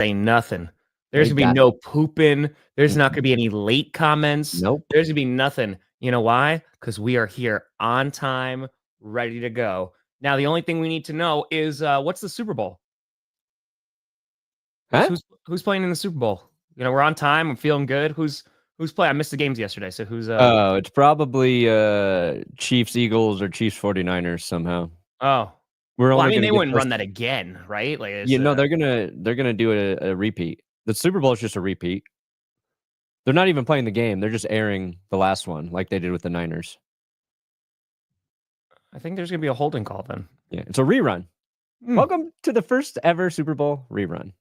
say nothing. There's going to be no pooping. There's not going to be any late comments. Nope. There's going to be nothing. You know why? Because we are here on time, ready to go. Now, the only thing we need to know is what's the Super Bowl? Huh? Who's playing in the Super Bowl? You know, we're on time. I'm feeling good. Who's playing? I missed the games yesterday. So who's Oh, it's probably Chiefs, Eagles, or Chiefs, 49ers somehow. Oh. We're only they wouldn't run that again, right? Like, they're gonna do a repeat. The Super Bowl is just a repeat. They're not even playing the game. They're just airing the last one like they did with the Niners. I think there's going to be a holding call then. Yeah, it's a rerun. Welcome to the first ever Super Bowl rerun.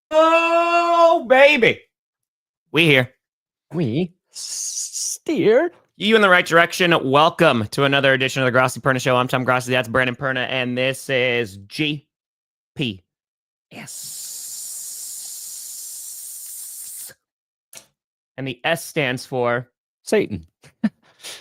Oh, baby. We here. We steer you in the right direction. Welcome to another edition of the Grossi Perna Show. I'm Tom Grossi. That's Brandon Perna. And this is GPS. And the S stands for Satan.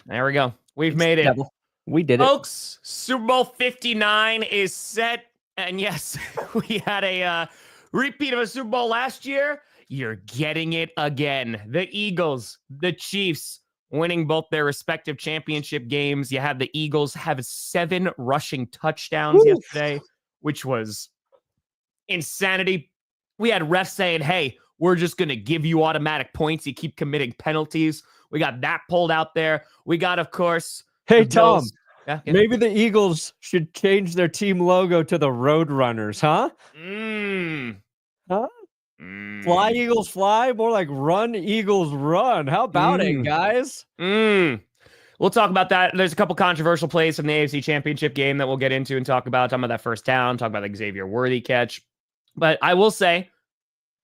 There we go. We've made it. Devil. We did it. Folks, Super Bowl 59 is set. And yes, we had a repeat of a Super Bowl last year. You're getting it again. The Eagles, the Chiefs, winning both their respective championship games. You had the Eagles have 7 rushing touchdowns yesterday, which was insanity. We had refs saying, hey, we're just going to give you automatic points. You keep committing penalties. We got that pulled out there. We got, of course, hey, Tom, yeah. Maybe the Eagles should change their team logo to the Roadrunners, huh? Huh? Fly, Eagles, fly. More like run, Eagles, run. How about it, guys? We'll talk about that. There's a couple controversial plays from the AFC Championship game that we'll get into and talk about. Talk about that first down. Talk about the Xavier Worthy catch. But I will say,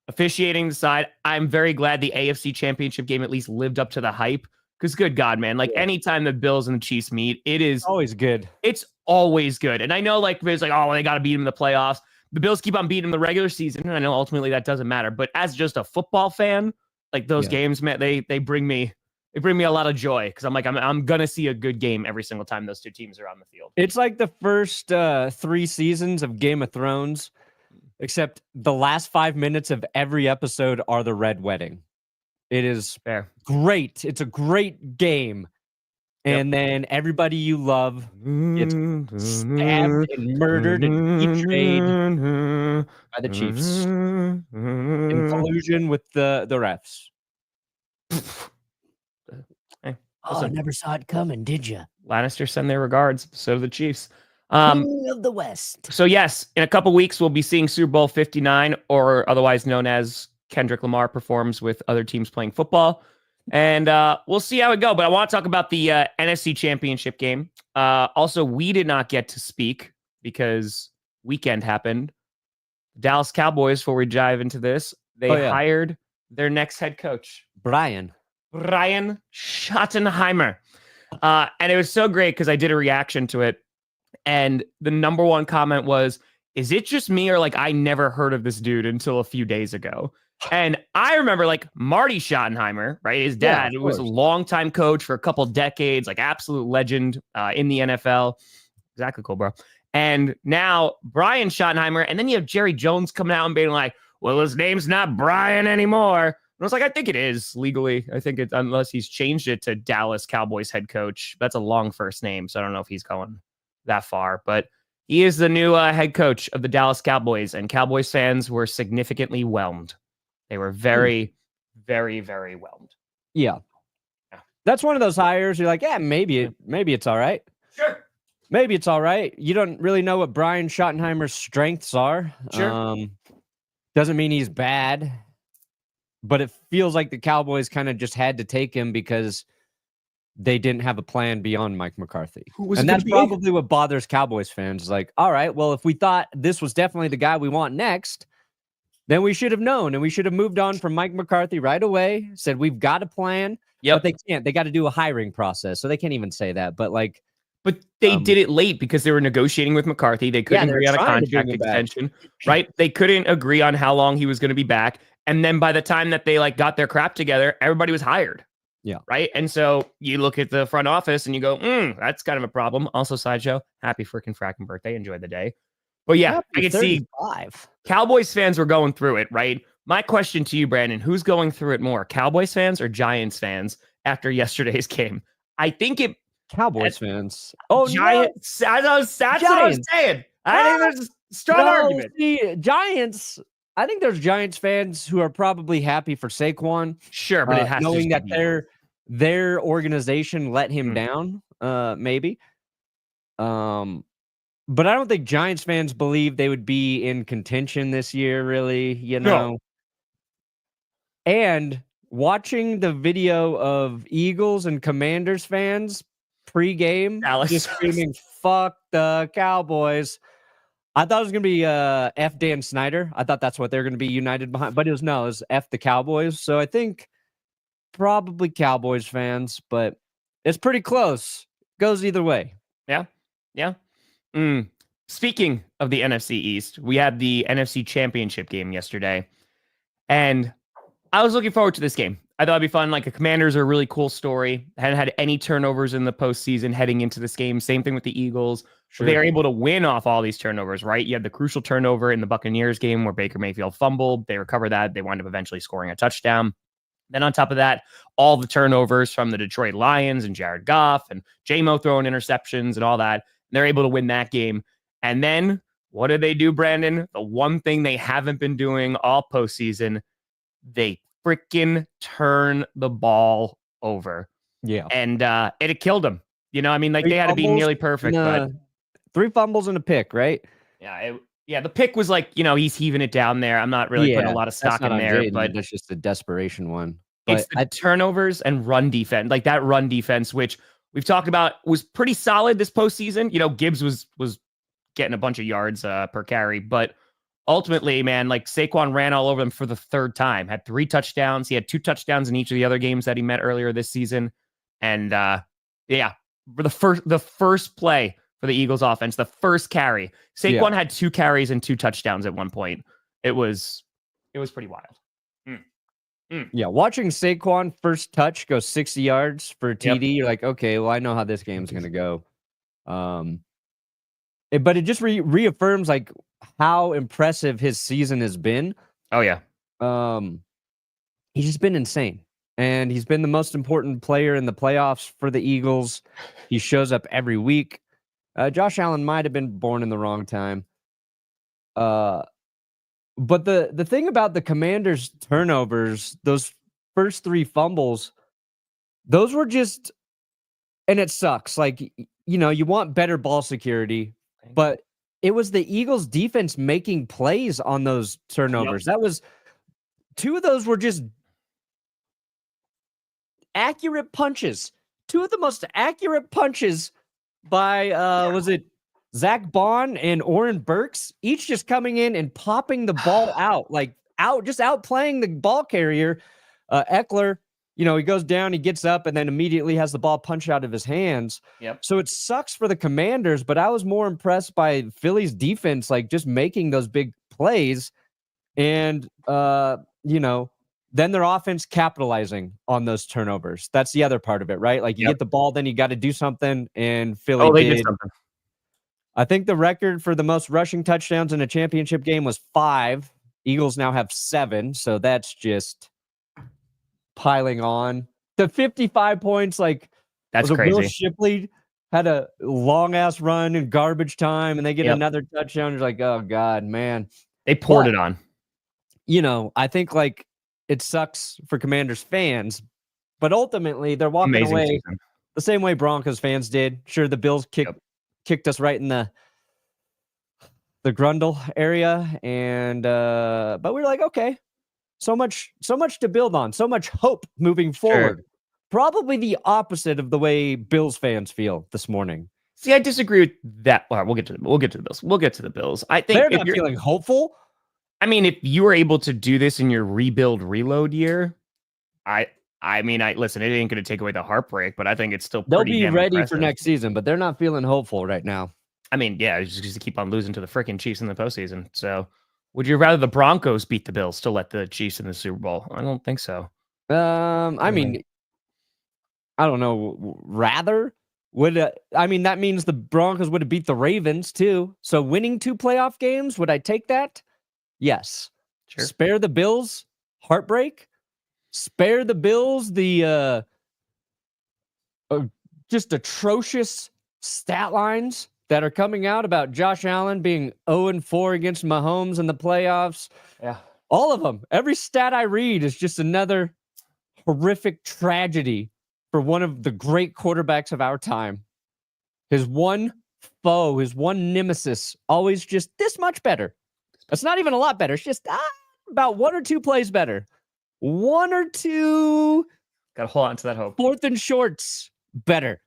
officiating aside, I'm very glad the AFC Championship game at least lived up to the hype. Because good God, man, like anytime the Bills and the Chiefs meet, it is always good. It's always good. And I know like it's like, oh, they got to beat them in the playoffs. The Bills keep on beating them in the regular season. And I know ultimately that doesn't matter. But as just a football fan, like those games, man, they bring me a lot of joy. Because I'm like, I'm gonna see a good game every single time those two teams are on the field. It's like the first 3 seasons of Game of Thrones, except the last 5 minutes of every episode are the Red Wedding. It is great. It's a great game. And then everybody you love gets stabbed and murdered and betrayed by the Chiefs in collusion with the refs. Hey, I never saw it coming, did you? Lannister send their regards. So do the Chiefs. King of the West. So yes, in a couple weeks, we'll be seeing Super Bowl 59, or otherwise known as Kendrick Lamar performs with other teams playing football. And we'll see how it goes. But I want to talk about the NFC Championship game. Also, we did not get to speak because weekend happened. Dallas Cowboys, before we dive into this, they hired their next head coach. Brian Schottenheimer. And it was so great because I did a reaction to it. And the number one comment was, is it just me or like I never heard of this dude until a few days ago? And I remember like Marty Schottenheimer, right? His dad was a longtime coach for a couple decades, like absolute legend in the NFL. Exactly cool, bro. And now Brian Schottenheimer, and then you have Jerry Jones coming out and being like, well, his name's not Brian anymore. And I was like, I think it is legally. I think it's unless he's changed it to Dallas Cowboys head coach. That's a long first name, so I don't know if he's going that far. But he is the new head coach of the Dallas Cowboys, and Cowboys fans were significantly whelmed. They were very, very, very whelmed. Yeah. That's one of those hires. You're like, yeah, maybe it's all right. Sure. Maybe it's all right. You don't really know what Brian Schottenheimer's strengths are. Sure. Doesn't mean he's bad, but it feels like the Cowboys kind of just had to take him because they didn't have a plan beyond Mike McCarthy. Who was And it that's gonna be? probably what bothers Cowboys fans. Like, all right, well, if we thought this was definitely the guy we want next, then we should have known, and we should have moved on from Mike McCarthy right away, said we've got a plan, but they can't. They got to do a hiring process, so they can't even say that. But like, But they did it late because they were negotiating with McCarthy. They couldn't agree on a contract extension, right? They couldn't agree on how long he was going to be back. And then by the time that they like got their crap together, everybody was hired. Yeah. Right. And so you look at the front office and you go, that's kind of a problem. Also, sideshow, happy freaking fracking birthday. Enjoy the day. But yeah, Happy I can 35. see Cowboys fans were going through it, right? My question to you, Brandon, who's going through it more, Cowboys fans or Giants fans after yesterday's game? I think it Cowboys fans. Oh, Giants. That's what I was saying. I think there's a strong argument. See, Giants. I think there's Giants fans who are probably happy for Saquon. Sure, but it has knowing to that their organization let him down. Maybe. But I don't think Giants fans believe they would be in contention this year. Really, you know. No. And watching the video of Eagles and Commanders fans pre-game just screaming "fuck the Cowboys." I thought it was gonna be F Dan Snyder. I thought that's what they're gonna be united behind, but it was F the Cowboys. So I think probably Cowboys fans, but it's pretty close. Goes either way. Yeah. Speaking of the NFC East, we had the NFC Championship game yesterday, and I was looking forward to this game. I thought it'd be fun. Like, the Commanders are a really cool story. Hadn't had any turnovers in the postseason heading into this game. Same thing with the Eagles. Sure. They are able to win off all these turnovers, right? You had the crucial turnover in the Buccaneers game where Baker Mayfield fumbled. They recover that. They wind up eventually scoring a touchdown. Then on top of that, all the turnovers from the Detroit Lions and Jared Goff and J-Mo throwing interceptions and all that. They're able to win that game. And then what do they do, Brandon? The one thing they haven't been doing all postseason, they freaking turn the ball over. Yeah. And it killed them. You know, I mean, like, they had to be nearly perfect, but 3 fumbles and a pick, right? Yeah, the pick was like, you know, he's heaving it down there. I'm not really putting a lot of stock in there, but that's just a desperation one. It's the turnovers and run defense, like that run defense, which we've talked about was pretty solid this postseason. You know, Gibbs was getting a bunch of yards per carry, but ultimately, man, like, Saquon ran all over them for the third time, had 3 touchdowns. He had 2 touchdowns in each of the other games that he met earlier this season. And for the first play for the Eagles offense, the first carry, Saquon had 2 carries and 2 touchdowns at one point. It was pretty wild. Yeah, watching Saquon first touch go 60 yards for a TD, you're like, okay, well, I know how this game's going to go. But it just reaffirms like how impressive his season has been. Oh yeah. He's just been insane. And he's been the most important player in the playoffs for the Eagles. He shows up every week. Josh Allen might have been born in the wrong time. But the thing about the Commanders' turnovers, those first 3 fumbles, those were just, and it sucks. Like, you know, you want better ball security, but it was the Eagles' defense making plays on those turnovers. That was 2 of those were just accurate punches. 2 of the most accurate punches by was it Zach Bond and Oren Burks, each just coming in and popping the ball out, just outplaying the ball carrier. Eckler, you know, he goes down, he gets up, and then immediately has the ball punched out of his hands. So it sucks for the Commanders, but I was more impressed by Philly's defense, like, just making those big plays, and you know, then their offense capitalizing on those turnovers. That's the other part of it, right? Like, you get the ball, then you got to do something, and Philly did something. I think the record for the most rushing touchdowns in a championship game was 5. Eagles now have 7, so that's just piling on. The 55 points, like, that's crazy. Will Shipley had a long ass run in garbage time, and they get another touchdown. You're like, oh god, man, they poured it on. You know, I think, like, it sucks for Commanders fans, but ultimately they're walking away the same way Broncos fans did. Sure, the Bills kicked us right in the Grundle area, and but we were like, okay, so much to build on, so much hope moving forward. probably the opposite of the way Bills fans feel this morning. See, I disagree with that. Well, we'll get to the Bills. We'll get to the Bills. I think They're not feeling hopeful. I mean, if you were able to do this in your reload year, listen, it ain't going to take away the heartbreak, but I think it's still They'll pretty be damn ready impressive. for next season, but they're not feeling hopeful right now. I mean, yeah, it's just to keep on losing to the freaking Chiefs in the postseason. So, would you rather the Broncos beat the Bills to let the Chiefs in the Super Bowl? I don't think so. I mean, I don't know. Rather that means the Broncos would have beat the Ravens too. So winning 2 playoff games, would I take that? Yes. Sure. Spare the Bills heartbreak. Spare the Bills the just atrocious stat lines that are coming out about Josh Allen being 0-4 against Mahomes in the playoffs. Yeah. All of them. Every stat I read is just another horrific tragedy for one of the great quarterbacks of our time. His one foe, his one nemesis, always just this much better. It's not even a lot better. It's just about 1 or 2 plays better. 1 or 2. Got to hold on to that hope. 4th and shorts better.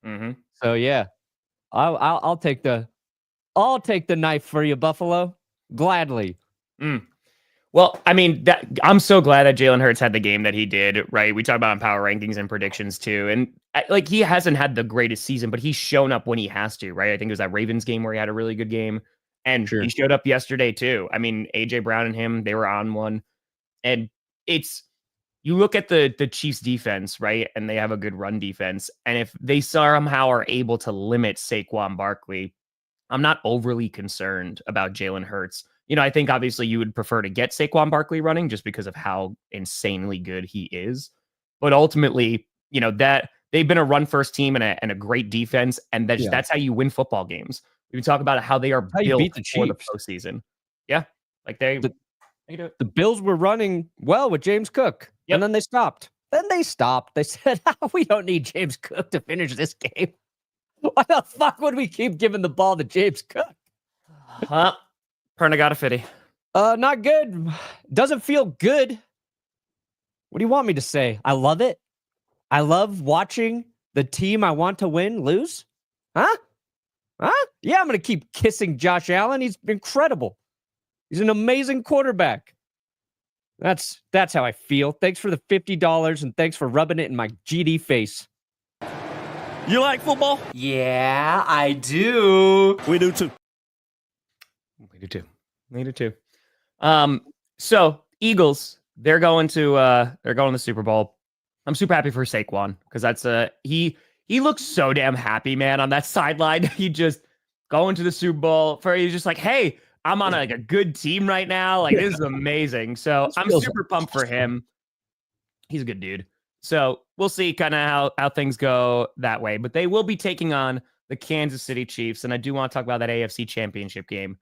Mm-hmm. So yeah, I'll take the knife for you, Buffalo, gladly. Well, I mean, I'm so glad that Jalen Hurts had the game that he did, right? We talk about on power rankings and predictions too. And he hasn't had the greatest season, but he's shown up when he has to, right? I think it was that Ravens game where he had a really good game. And He showed up yesterday too. I mean, AJ Brown and him, they were on one. And you look at the Chiefs defense, right? And they have a good run defense. And if they somehow are able to limit Saquon Barkley, I'm not overly concerned about Jalen Hurts. I think obviously you would prefer to get Saquon Barkley running just because of how insanely good he is. But ultimately, that they've been a run first team and a great defense. And that's how you win football games. We can talk about how they are built for the postseason. Yeah. Like the Bills were running well with James Cook. Yep. And then they stopped. They said, we don't need James Cook to finish this game. Why the fuck would we keep giving the ball to James Cook? Huh? Perna got a fitty. Not good. Doesn't feel good. What do you want me to say? I love it. I love watching the team I want to win lose. Huh? Yeah, I'm going to keep kissing Josh Allen. He's incredible. He's an amazing quarterback. That's how I feel. Thanks for the $50 and thanks for rubbing it in my GD face. You like football? Yeah, I do. We do too. We do too. So Eagles, they're going to the Super Bowl. I'm super happy for Saquon because that's he looks so damn happy, man, on that sideline. He just going to the Super Bowl he's just like, hey, I'm on a good team right now. Like, this is amazing. So I'm super pumped for him. He's a good dude. So we'll see kind of how things go that way. But they will be taking on the Kansas City Chiefs. And I do want to talk about that AFC Championship game.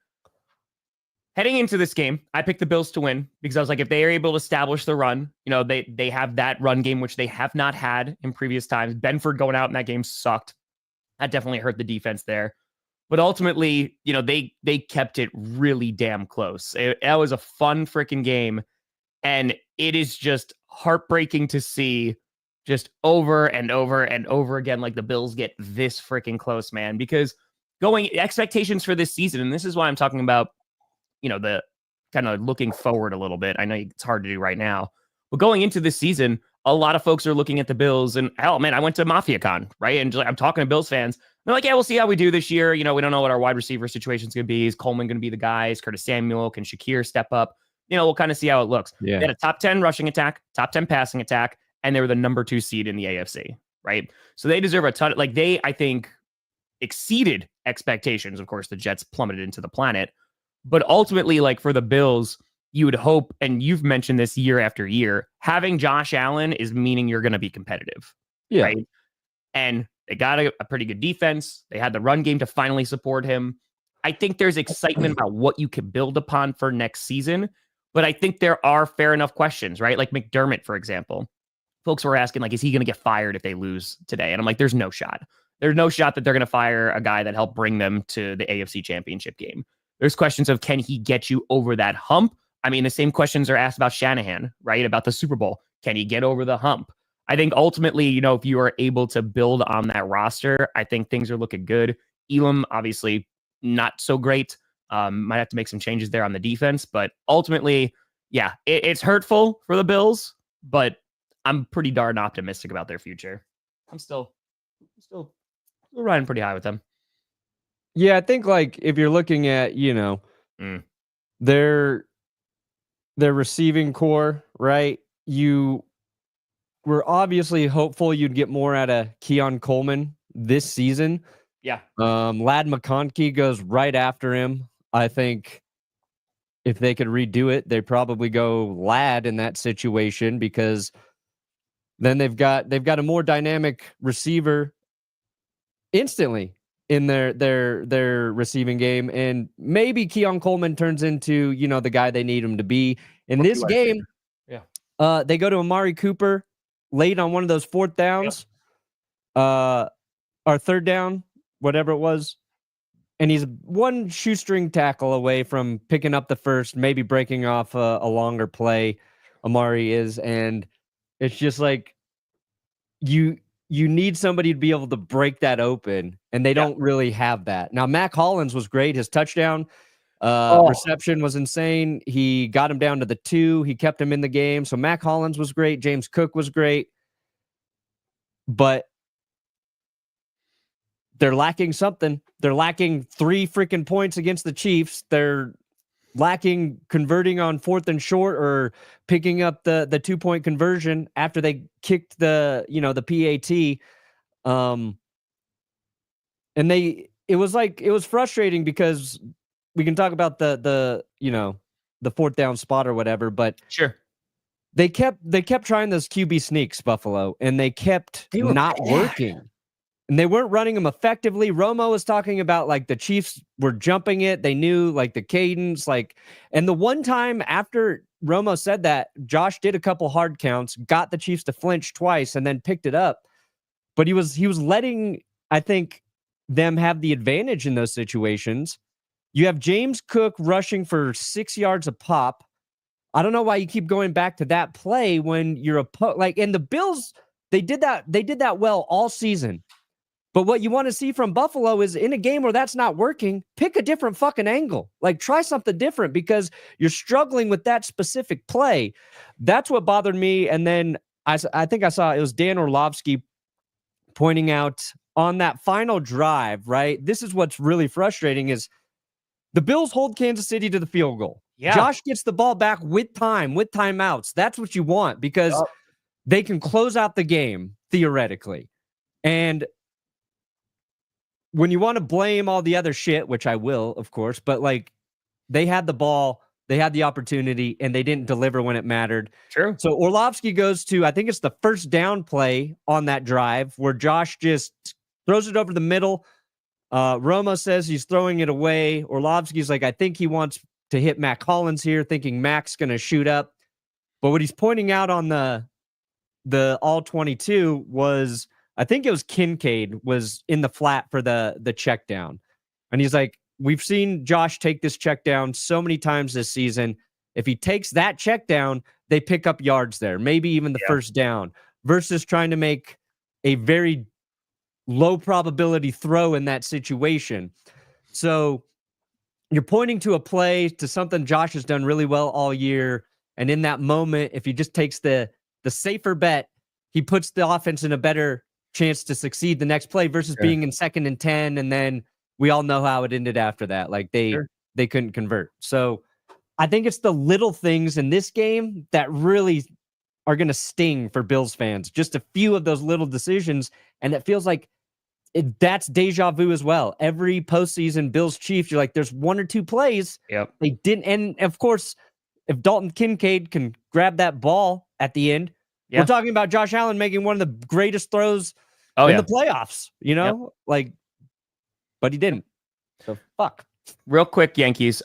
Heading into this game, I picked the Bills to win because I was like, if they are able to establish the run, they have that run game, which they have not had in previous times. Benford going out in that game sucked. That definitely hurt the defense there. But ultimately, they kept it really damn close. That was a fun freaking game. And it is just heartbreaking to see just over and over and over again, like the Bills get this freaking close, man, because expectations for this season. And this is why I'm talking about, the kind of looking forward a little bit. I know it's hard to do right now, but going into this season, a lot of folks are looking at the Bills and hell, man, I went to MafiaCon, right? And I'm talking to Bills fans. They're like, yeah, we'll see how we do this year. We don't know what our wide receiver situation is going to be. Is Coleman going to be the guy? Is Curtis Samuel? Can Shakir step up? We'll kind of see how it looks. Yeah. They had a top 10 rushing attack, top 10 passing attack, and they were the number 2 seed in the AFC, right? So they deserve a ton. I think, exceeded expectations. Of course, the Jets plummeted into the planet. But ultimately, for the Bills, you would hope, and you've mentioned this year after year, having Josh Allen is meaning you're going to be competitive. Yeah. Right? And they got a pretty good defense. They had the run game to finally support him. I think there's excitement about what you can build upon for next season. But I think there are fair enough questions, right? Like McDermott, for example. Folks were asking, is he going to get fired if they lose today? And I'm like, there's no shot. There's no shot that they're going to fire a guy that helped bring them to the AFC Championship game. There's questions of, can he get you over that hump? I mean, the same questions are asked about Shanahan, right? About the Super Bowl. Can he get over the hump? I think ultimately, if you are able to build on that roster, I think things are looking good. Elam, obviously, not so great. Might have to make some changes there on the defense, but ultimately, yeah, it's hurtful for the Bills, but I'm pretty darn optimistic about their future. I'm still riding pretty high with them. Yeah, I think like if you're looking at, their receiving core, right? You were obviously hopeful you'd get more out of Keon Coleman this season. Yeah. Lad McConkey goes right after him. I think if they could redo it, they'd probably go Lad in that situation because then they've got a more dynamic receiver instantly in their receiving game, and maybe Keon Coleman turns into the guy they need him to be in this game. Yeah. They go to Amari Cooper late on one of those fourth downs, or third down, whatever it was, and he's one shoestring tackle away from picking up the first, maybe breaking off a longer play. Amari is, and it's just like you need somebody to be able to break that open, and they don't really have that. Now, Mac Hollins was great. His touchdown reception was insane. He got him down to the 2. He kept him in the game. So Mac Hollins was great. James Cook was great. But they're lacking something. They're lacking 3 freaking points against the Chiefs. They're lacking converting on 4th and short or picking up the 2-point conversion after they kicked the PAT. And it was frustrating because we can talk about the 4th down spot or whatever, but Sure. They kept trying those QB sneaks, Buffalo, and they kept not working. And they weren't running them effectively. Romo was talking about like the Chiefs were jumping it. They knew like the cadence, and the one time after Romo said that, Josh did a couple hard counts, got the Chiefs to flinch twice, and then picked it up. But he was letting, I think, them have the advantage in those situations. You have James Cook rushing for 6 yards a pop. I don't know why you keep going back to that play when you're and the Bills, they did that well all season. But what you want to see from Buffalo is in a game where that's not working, pick a different fucking angle. Like, try something different because you're struggling with that specific play. That's what bothered me. And then I think I saw it was Dan Orlovsky pointing out on that final drive, right? This is what's really frustrating is the Bills hold Kansas City to the field goal. Yeah. Josh gets the ball back with timeouts. That's what you want because they can close out the game, theoretically. And when you want to blame all the other shit, which I will, of course, but like they had the ball, they had the opportunity, and they didn't deliver when it mattered. True. So Orlovsky goes to, I think it's the first down play on that drive where Josh just throws it over the middle. Romo says he's throwing it away. Orlovsky's like, I think he wants to hit Mac Hollins here, thinking Mac's going to shoot up. But what he's pointing out on the all 22 was, I think it was Kincaid was in the flat for the check down. And he's like, we've seen Josh take this check down so many times this season. If he takes that check down, they pick up yards there, maybe even the first down, versus trying to make a very low probability throw in that situation. So you're pointing to a play, to something Josh has done really well all year. And in that moment, if he just takes the safer bet, he puts the offense in a better chance to succeed the next play versus being in 2nd and 10. And then we all know how it ended after that. Like they couldn't convert. So I think it's the little things in this game that really are going to sting for Bills fans. Just a few of those little decisions. And it feels like that's deja vu as well. Every postseason Bills Chiefs, you're like, there's 1 or 2 plays. Yep. They didn't. And of course, if Dalton Kincaid can grab that ball at the end, we're talking about Josh Allen making one of the greatest throws in the playoffs, but he didn't. So fuck. Real quick, Yankees.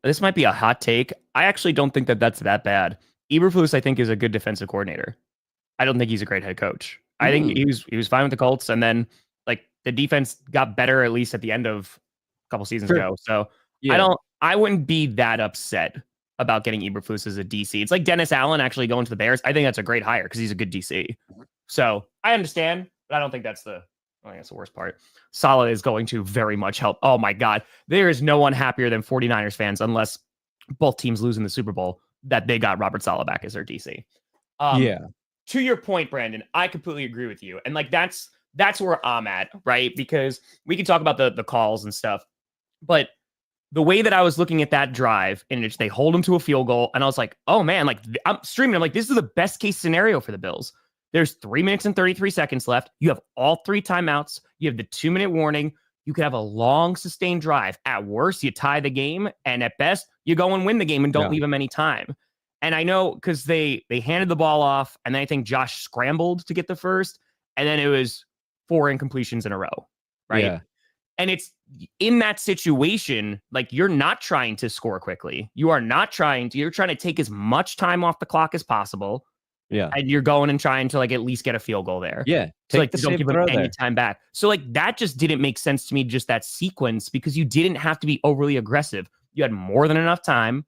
This might be a hot take. I actually don't think that's that bad. Eberflus, I think, is a good defensive coordinator. I don't think he's a great head coach. I think he was fine with the Colts, and then like the defense got better at least at the end of a couple seasons ago. So I wouldn't be that upset about getting Eberflus as a DC. It's like Dennis Allen actually going to the Bears. I think that's a great hire because he's a good DC. So I understand, but I don't think that's the worst part. Saleh is going to very much help. Oh my God. There is no one happier than 49ers fans, unless both teams lose in the Super Bowl, that they got Robert Saleh back as their DC. To your point, Brandon, I completely agree with you. And like, that's where I'm at, right? Because we can talk about the calls and stuff, but the way that I was looking at that drive in which they hold them to a field goal, and I was like, oh man, like I'm streaming. I'm like, this is the best case scenario for the Bills. There's 3 minutes and 33 seconds left. You have all 3 timeouts. You have the 2-minute warning. You could have a long, sustained drive. At worst, you tie the game. And at best, you go and win the game and don't leave them any time. And I know because they handed the ball off, and then I think Josh scrambled to get the first. And then it was 4 incompletions in a row, right? Yeah. And it's in that situation, like you're not trying to score quickly. You're trying to take as much time off the clock as possible. Yeah. And you're going and trying to like at least get a field goal there. Yeah. So like don't give them any time back. So like that just didn't make sense to me, just that sequence, because you didn't have to be overly aggressive. You had more than enough time.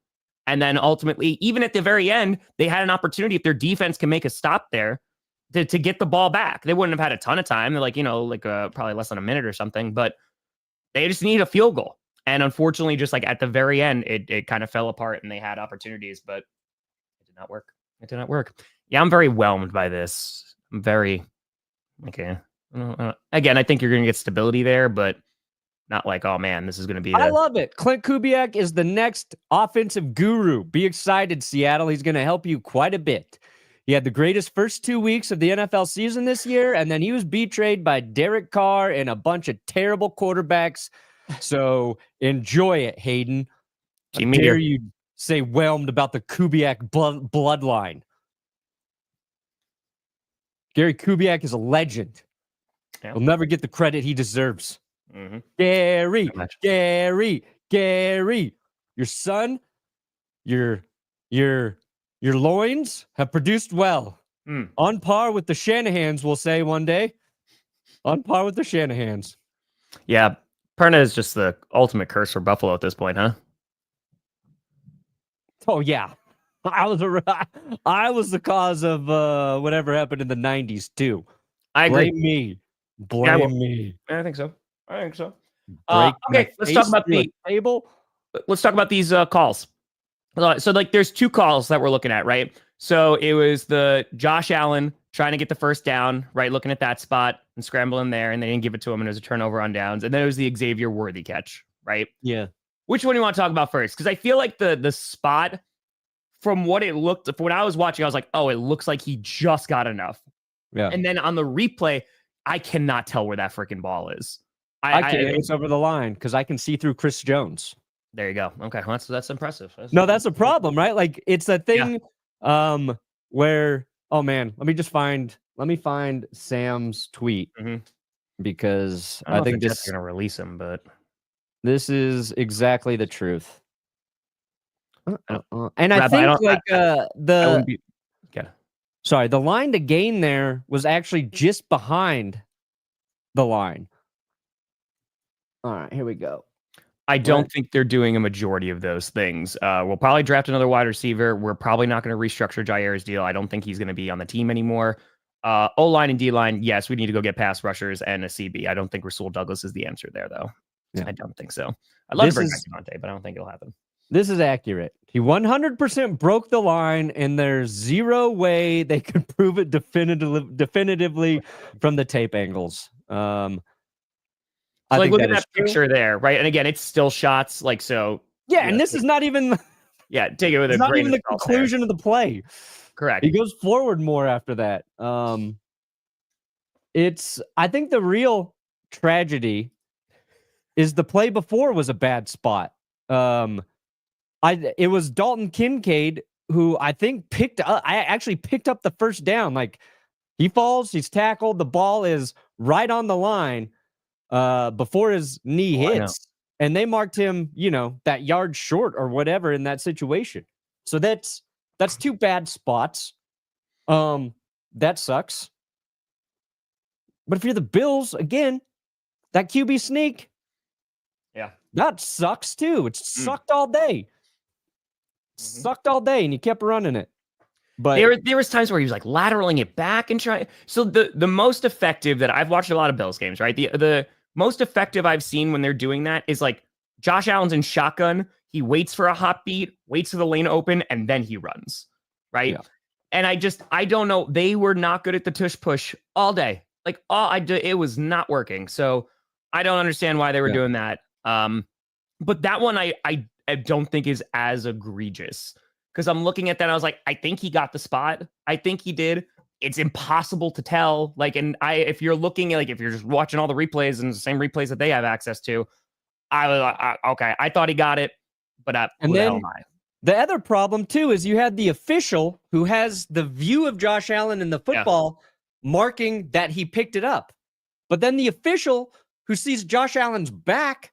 And then ultimately, even at the very end, they had an opportunity if their defense can make a stop there to get the ball back. They wouldn't have had a ton of time. They're like, probably less than a minute or something, but they just need a field goal. And unfortunately, just like at the very end, it kind of fell apart and they had opportunities, but it did not work. Yeah, I'm very whelmed by this. I'm very, okay. Again, I think you're going to get stability there, but not like, oh man, this is going to be. I love it. Clint Kubiak is the next offensive guru. Be excited, Seattle. He's going to help you quite a bit. He had the greatest first 2 weeks of the NFL season this year, and then he was betrayed by Derek Carr and a bunch of terrible quarterbacks. So enjoy it, Hayden. How dare you say whelmed about the Kubiak bloodline? Gary Kubiak is a legend. Yeah. He'll never get the credit he deserves. Mm-hmm. Gary, your son, your loins have produced well. On par with the Shanahans, we'll say one day. On par with the Shanahans. Yeah, Perna is just the ultimate curse for Buffalo at this point, huh? Oh, yeah. I was the cause of whatever happened in the 90s, too. I agree. Blame me. I think so. Okay, let's talk about the table. Let's talk about these calls. So, like, there's 2 calls that we're looking at, right? So it was the Josh Allen trying to get the first down, right? Looking at that spot and scrambling there, and they didn't give it to him, and it was a turnover on downs. And then it was the Xavier Worthy catch, right? Yeah. Which one do you want to talk about first? Because I feel like the spot, from what it looked, when I was watching, I was like, oh, it looks like he just got enough. Yeah. And then on the replay, I cannot tell where that freaking ball is. I can. It's over the line because I can see through Chris Jones. There you go. Okay, well, that's impressive. That's a problem, right? Like it's a thing where, oh man, let me find Sam's tweet because I think this is going to release him, but this is exactly the truth. And I think the line to gain there was actually just behind the line. All right, here we go. I don't think they're doing a majority of those things. We'll probably draft another wide receiver. We're probably not going to restructure Jair's deal. I don't think he's going to be on the team anymore. O-line and D-line, yes, we need to go get pass rushers and a CB. I don't think Rasul Douglas is the answer there, though. Yeah. I don't think so. I'd love to bring back Devontae, but I don't think it'll happen. This is accurate. He 100% broke the line, and there's zero way they could prove it definitively from the tape angles. So like, look at that picture there, right? And again, it's still shots, like so. Yeah, and this is not even. Yeah, take it with a not grain even the conclusion of the play. Correct. He goes forward more after that. I think the real tragedy is the play before was a bad spot. It was Dalton Kincaid who I think picked up the first down. Like he falls, he's tackled, the ball is right on the line. Before his knee hits, and they marked him, that yard short or whatever in that situation. So that's 2 bad spots. That sucks. But if you're the Bills, again, that QB sneak, that sucks too. It sucked all day. Sucked all day, and you kept running it. But there was times where he was like lateraling it back and trying. So the most effective that I've watched a lot of Bills games, right? The most effective I've seen when they're doing that is like Josh Allen's in shotgun. He waits for a hot beat, waits for the lane open, and then he runs, right? Yeah. And I don't know. They were not good at the tush push all day. Like it was not working. So I don't understand why they were doing that. But that one I don't think is as egregious. Because I'm looking at that, I was like, I think he got the spot. I think he did. It's impossible to tell. Like, and if you're looking at, like, if you're just watching all the replays and the same replays that they have access to, I was like, okay, I thought he got it, but and then the other problem too is you had the official who has the view of Josh Allen in the football marking that he picked it up, but then the official who sees Josh Allen's back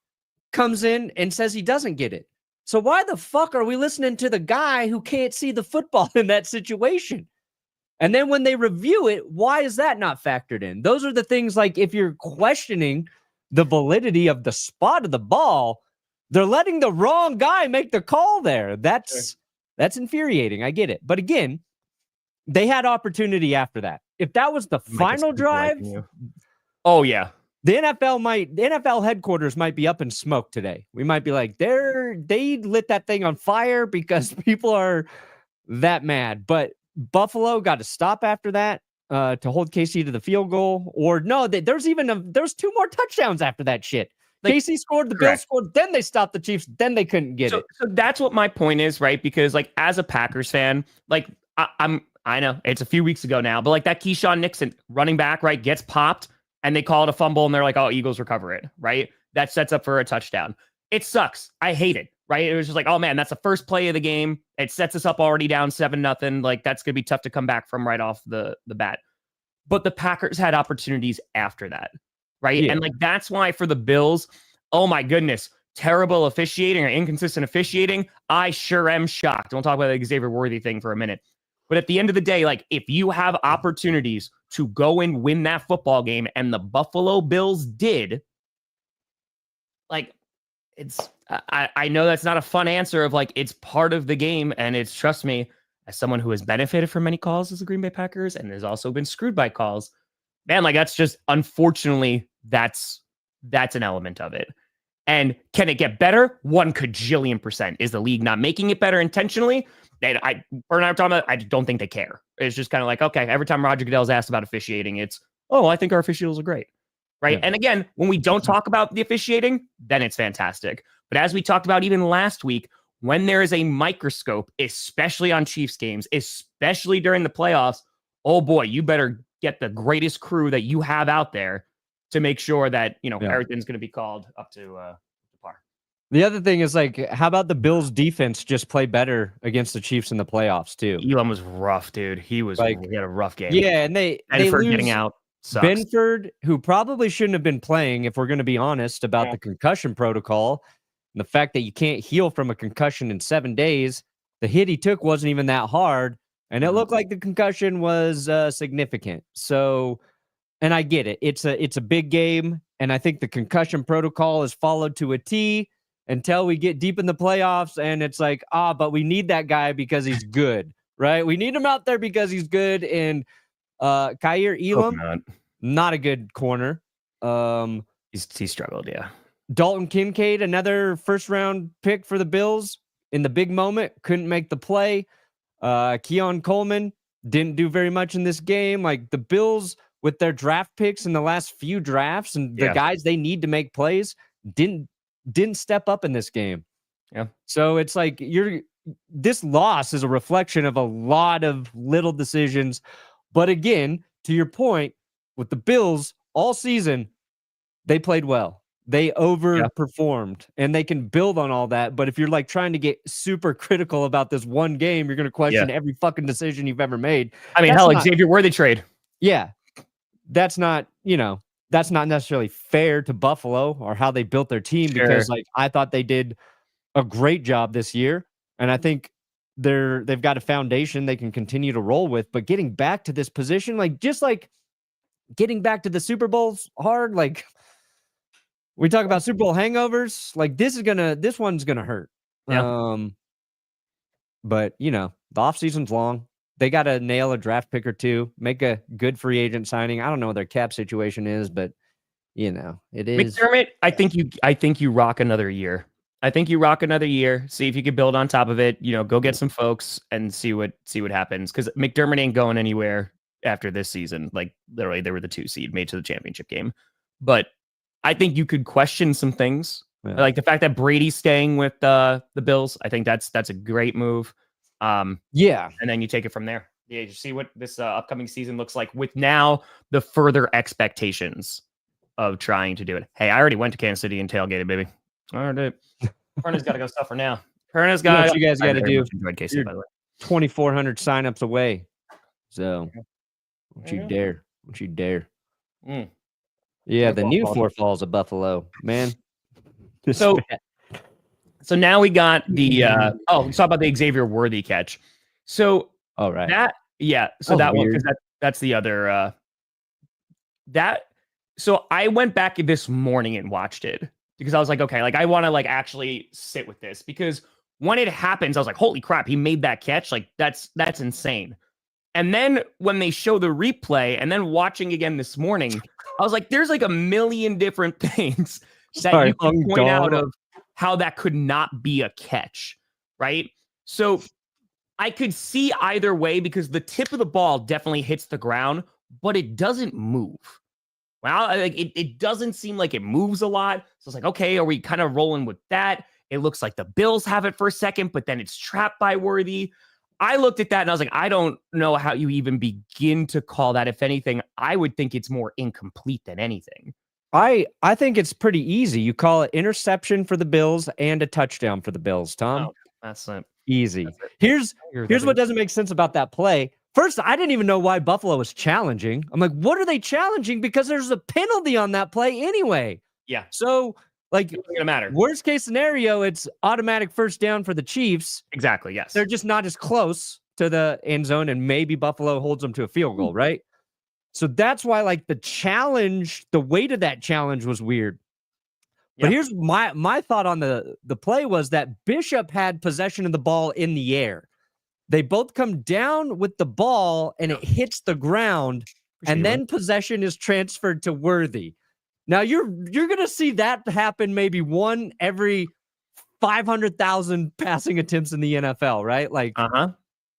comes in and says he doesn't get it. So why the fuck are we listening to the guy who can't see the football in that situation? And then when they review it, why is that not factored in? Those are the things, like, if you're questioning the validity of the spot of the ball, they're letting the wrong guy make the call there. That's infuriating. I get it. But again, they had opportunity after that. If that was the final drive, oh yeah. The NFL headquarters might be up in smoke today. We might be like, they lit that thing on fire because people are that mad. But Buffalo got to stop after that to hold KC to the field goal. Or no, there's two more touchdowns after that shit. Like, KC scored, the Bills scored, then they stopped the Chiefs, then they couldn't get it. So that's what my point is, right? Because, like, as a Packers fan, like, I know it's a few weeks ago now, but like that Keyshawn Nixon running back, right, gets popped. And they call it a fumble, and they're like, oh, Eagles recover it, right? That sets up for a touchdown. It sucks. I hate it, right? It was just like, oh, man, that's the first play of the game. It sets us up already down 7-0. Like, that's going to be tough to come back from right off the bat. But the Packers had opportunities after that, right? Yeah. And, like, that's why for the Bills, oh, my goodness, terrible officiating or inconsistent officiating, I sure am shocked. We'll talk about the Xavier Worthy thing for a minute. But at the end of the day, like, if you have opportunities to go and win that football game, and the Buffalo Bills did, like, I know that's not a fun answer of, like, it's part of the game, and it's, trust me, as someone who has benefited from many calls as the Green Bay Packers and has also been screwed by calls, man, like, that's just, unfortunately, that's an element of it. And can it get better? 1 kajillion %. Is the league not making it better intentionally? Bernie and I were talking about, I don't think they care. It's just kind of like, okay, every time Roger Goodell's asked about officiating, it's, oh, I think our officials are great, right? Yeah. And again, when we don't talk about the officiating, then it's fantastic. But as we talked about even last week, when there is a microscope, especially on Chiefs games, especially during the playoffs, oh boy, you better get the greatest crew that you have out there to make sure that, everything's going to be called up to par. The other thing is, like, how about the Bills defense just play better against the Chiefs in the playoffs too? Elam was rough, dude. He had a rough game. Yeah, and they lose getting out sucks. Benford, who probably shouldn't have been playing, if we're going to be honest about the concussion protocol, and the fact that you can't heal from a concussion in 7 days. The hit he took wasn't even that hard, and it looked like the concussion was significant. So, and I get it. It's a big game, and I think the concussion protocol is followed to a T until we get deep in the playoffs, and it's like, but we need that guy because he's good, right? We need him out there because he's good. And Kaiir Elam, not a good corner. He struggled, yeah. Dalton Kincaid, another first-round pick for the Bills in the big moment, couldn't make the play. Keon Coleman didn't do very much in this game. Like, the Bills, with their draft picks in the last few drafts and the guys they need to make plays, didn't step up in this game. Yeah. So it's like this loss is a reflection of a lot of little decisions. But again, to your point, with the Bills all season, they played well. They overperformed, and they can build on all that. But if you're like trying to get super critical about this one game, you're going to question every fucking decision you've ever made. I mean, Xavier Worthy trade. Yeah. That's not necessarily fair to Buffalo or how they built their team, because like, I thought they did a great job this year. And I think they've got a foundation they can continue to roll with, but getting back to this position, like, just like getting back to the Super Bowl's hard. Like, we talk about Super Bowl hangovers, like, this one's gonna hurt. Yeah. But the off season's long. they got to nail a draft pick or two, make a good free agent signing. I don't know what their cap situation is, but it is. McDermott, I think you rock another year. I think you rock another year. See if you can build on top of it. Go get some folks and see what happens. Because McDermott ain't going anywhere after this season. Like literally, they were the 2 seed, made to the championship game. But I think you could question some things, like the fact that Brady's staying with the Bills. I think that's a great move. And then you take it from there. Yeah, you see what this upcoming season looks like with now the further expectations of trying to do it. Hey, I already went to Kansas City and tailgated, baby. All right. Perna's got to go suffer now. Perna's got what you guys got to do. Enjoyed KC, by the way. 2,400 signups away. So don't you dare. Don't you dare. Yeah, the new Four Falls of Buffalo, man. So now we got the let's talk about the Xavier Worthy catch. So all right. So that one, because that's the other so I went back this morning and watched it because I was like, okay, like I want to like actually sit with this, because when it happens, I was like, holy crap, he made that catch. Like that's insane. And then when they show the replay and then watching again this morning, I was like, there's like a million different things that you can point out of how that could not be a catch, right? So I could see either way, because the tip of the ball definitely hits the ground, but it doesn't move. Well, like it doesn't seem like it moves a lot. So it's like, okay, are we kind of rolling with that? It looks like the Bills have it for a second, but then it's trapped by Worthy. I looked at that and I was like, I don't know how you even begin to call that. If anything, I would think it's more incomplete than anything. I think it's pretty easy. You call it interception for the Bills and a touchdown for the Bills, Tom. Oh, that's it. Easy. Here's what doesn't make sense about that play. First, I didn't even know why Buffalo was challenging. I'm like, what are they challenging? Because there's a penalty on that play anyway. Yeah. So, like, it's gonna matter. Worst case scenario, it's automatic first down for the Chiefs. Exactly. Yes. They're just not as close to the end zone, and maybe Buffalo holds them to a field goal, right? So that's why, like, the weight of that challenge was weird. But here's my thought on the play was that Bishop had possession of the ball in the air. They both come down with the ball and it hits the ground, and then possession is transferred to Worthy. Now you're going to see that happen maybe one every 500,000 passing attempts in the NFL, right? Like,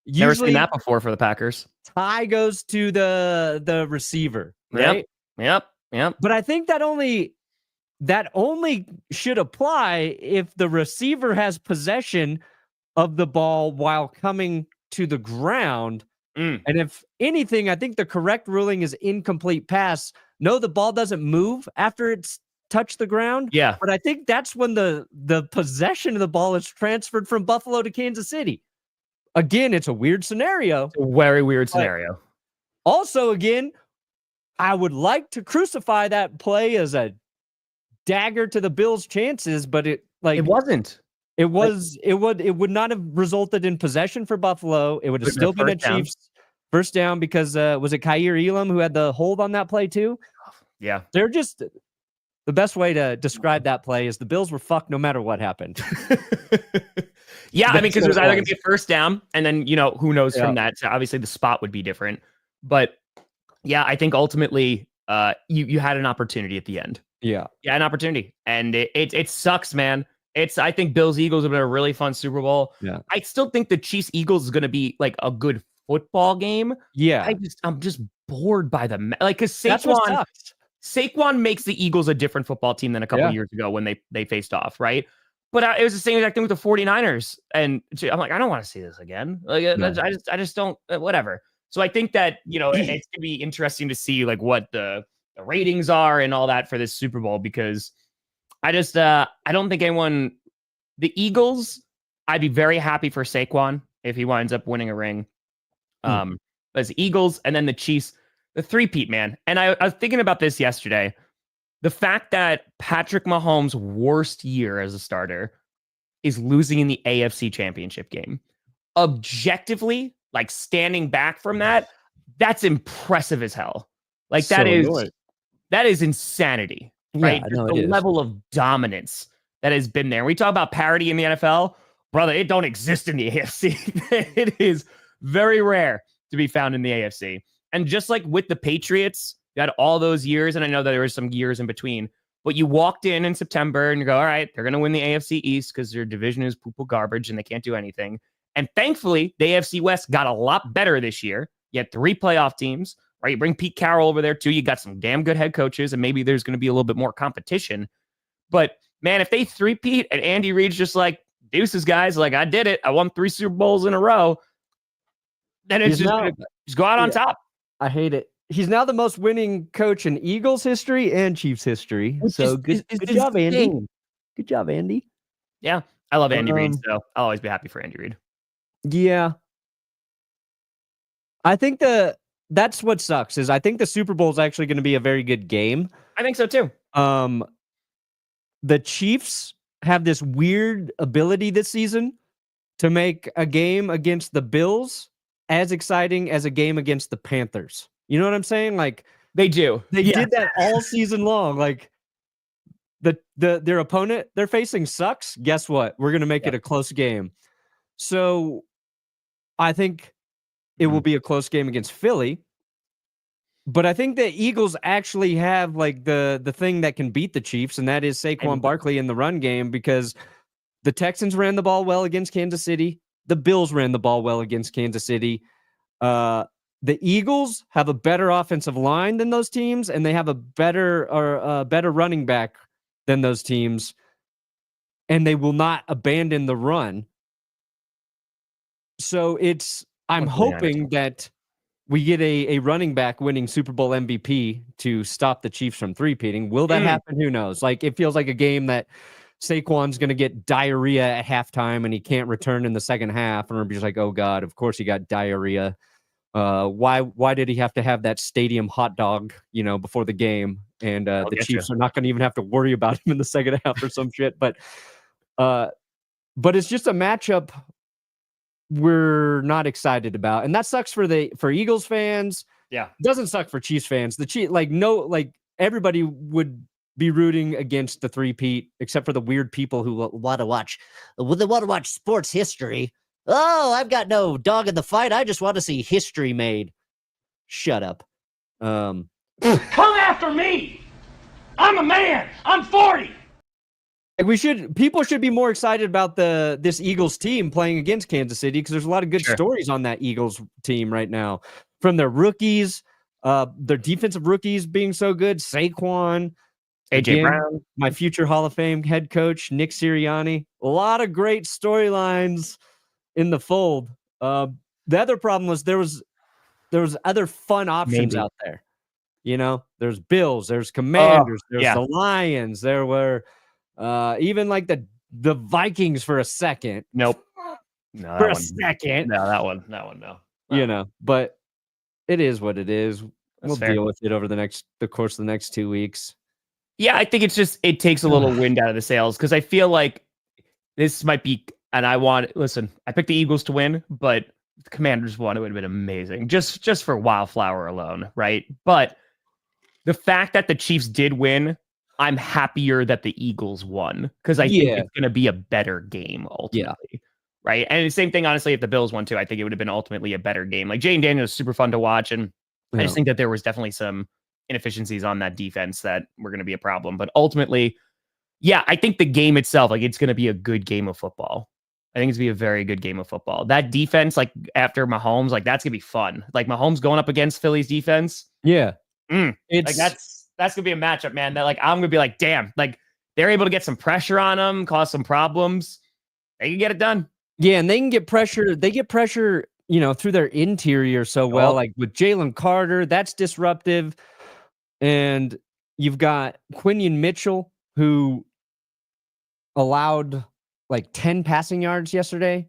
never seen that before for the Packers. Tie goes to the receiver, right? Yep. But I think that only should apply if the receiver has possession of the ball while coming to the ground. And if anything, I think the correct ruling is incomplete pass. No, the ball doesn't move after it's touched the ground. Yeah. But I think that's when the possession of the ball is transferred from Buffalo to Kansas City. Again, it's a weird scenario. It's a very weird scenario. Also, again, I would like to crucify that play as a dagger to the Bills' chances, but it wasn't. It would not have resulted in possession for Buffalo. It would have still been a Chiefs first down, because was it Kaiir Elam who had the hold on that play too? Yeah. They're just, the best way to describe that play is the Bills were fucked no matter what happened. Yeah, I mean, because it was either going to be a first down, and then, who knows from that. So obviously the spot would be different. But yeah, I think ultimately you had an opportunity at the end. Yeah, an opportunity. And it sucks, man. I think Bills Eagles have been a really fun Super Bowl. Yeah. I still think the Chiefs Eagles is going to be like a good football game. Yeah. I'm just bored by because Saquon makes the Eagles a different football team than a couple years ago when they faced off, right? But it was the same exact thing with the 49ers. And I'm like, I don't want to see this again. Like, I just don't, whatever. So I think that, it's going to be interesting to see like what the ratings are and all that for this Super Bowl, because I don't think the Eagles, I'd be very happy for Saquon if he winds up winning a ring. As Eagles, and then the Chiefs, the three-peat, man. And I was thinking about this yesterday. The fact that Patrick Mahomes' worst year as a starter is losing in the AFC Championship game. Objectively, like standing back from that, that's impressive as hell. Like that is insanity. Right? Yeah, the level of dominance that has been there. We talk about parity in the NFL, brother. It don't exist in the AFC. It is very rare to be found in the AFC. And just like with the Patriots, you had all those years, and I know that there was some years in between, but you walked in September and you go, all right, they're going to win the AFC East because their division is poo-poo garbage and they can't do anything. And thankfully, the AFC West got a lot better this year. You had 3 playoff teams, right? You bring Pete Carroll over there too. You got some damn good head coaches, and maybe there's going to be a little bit more competition. But man, if they three-peat and Andy Reid's just like, deuces, guys, like I did it. I won 3 Super Bowls in a row. Then it's just go out on top. I hate it. He's now the most winning coach in Eagles history and Chiefs history. So good job, Andy. Good job, Andy. Yeah, I love Andy Reid, so I'll always be happy for Andy Reid. Yeah. I think that's what sucks is I think the Super Bowl is actually going to be a very good game. I think so too. The Chiefs have this weird ability this season to make a game against the Bills as exciting as a game against the Panthers. You know what I'm saying? Like they do. They did that all season long. Like their opponent they're facing sucks. Guess what? We're going to make it a close game. So I think it will be a close game against Philly. But I think the Eagles actually have like the thing that can beat the Chiefs, and that is Saquon Barkley in the run game, because the Texans ran the ball well against Kansas City. The Bills ran the ball well against Kansas City. The Eagles have a better offensive line than those teams, and they have a better running back than those teams, and they will not abandon the run. So I'm hoping that we get a running back winning Super Bowl MVP to stop the Chiefs from three-peating. Will that happen? Who knows? Like, it feels like a game that Saquon's going to get diarrhea at halftime and he can't return in the second half. And we're just like, oh God, of course he got diarrhea. Why did he have to have that stadium hot dog, before the game? And the Chiefs are not going to even have to worry about him in the second half or some shit. But it's just a matchup we're not excited about, and that sucks for Eagles fans. Yeah, it doesn't suck for Chiefs fans. Everybody would be rooting against the three-peat, except for the weird people who want to watch sports history. Oh, I've got no dog in the fight. I just want to see history made. Shut up. Come after me. I'm a man. I'm 40. People should be more excited about this Eagles team playing against Kansas City, because there's a lot of good stories on that Eagles team right now, from their rookies, their defensive rookies being so good. Saquon, AJ Brown, my future Hall of Fame head coach, Nick Sirianni. A lot of great storylines in the fold. The other problem was there was other fun options out there. There's Bills, there's Commanders, there's the Lions, there were even like the Vikings for a second. Nope. No, for a second. No, that one, no. But it is what it is. We'll fair. deal with it over the course of the next 2 weeks. Yeah, I think it takes a little wind out of the sails, because I feel like this might be, and I picked the Eagles to win, but the Commanders won. It would have been amazing just for Wildflower alone, right? But the fact that the Chiefs did win, I'm happier that the Eagles won, because I think it's going to be a better game ultimately, right? And the same thing, honestly, if the Bills won too, I think it would have been ultimately a better game. Like, Jayden Daniels is super fun to watch, and I just think that there was definitely some inefficiencies on that defense that were going to be a problem. But ultimately, I think the game itself, like, it's going to be a good game of football. I think it's going to be a very good game of football. That defense, like, after Mahomes, like, that's going to be fun. Like, Mahomes going up against Philly's defense. Yeah. Like, that's going to be a matchup, man, that, like, I'm going to be like, damn, like, they're able to get some pressure on them, cause some problems. They can get it done. Yeah, and they can get pressure. They get pressure, through their interior so well. Like with Jalen Carter, that's disruptive. And you've got Quinion Mitchell, who allowed like 10 passing yards yesterday.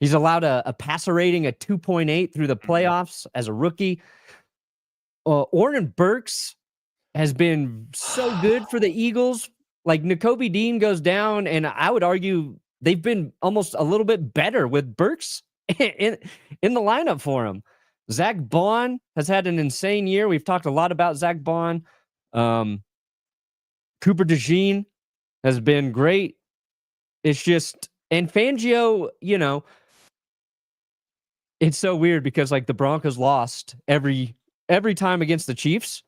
He's allowed a passer rating at 2.8 through the playoffs as a rookie. Oren Burks has been so good for the Eagles. Like, Nakobe Dean goes down, and I would argue they've been almost a little bit better with Burks in the lineup for him. Zach Bond has had an insane year. We've talked a lot about Zach Bond. Cooper DeJean has been great. It's just, and Fangio, it's so weird because like the Broncos lost every time against the Chiefs,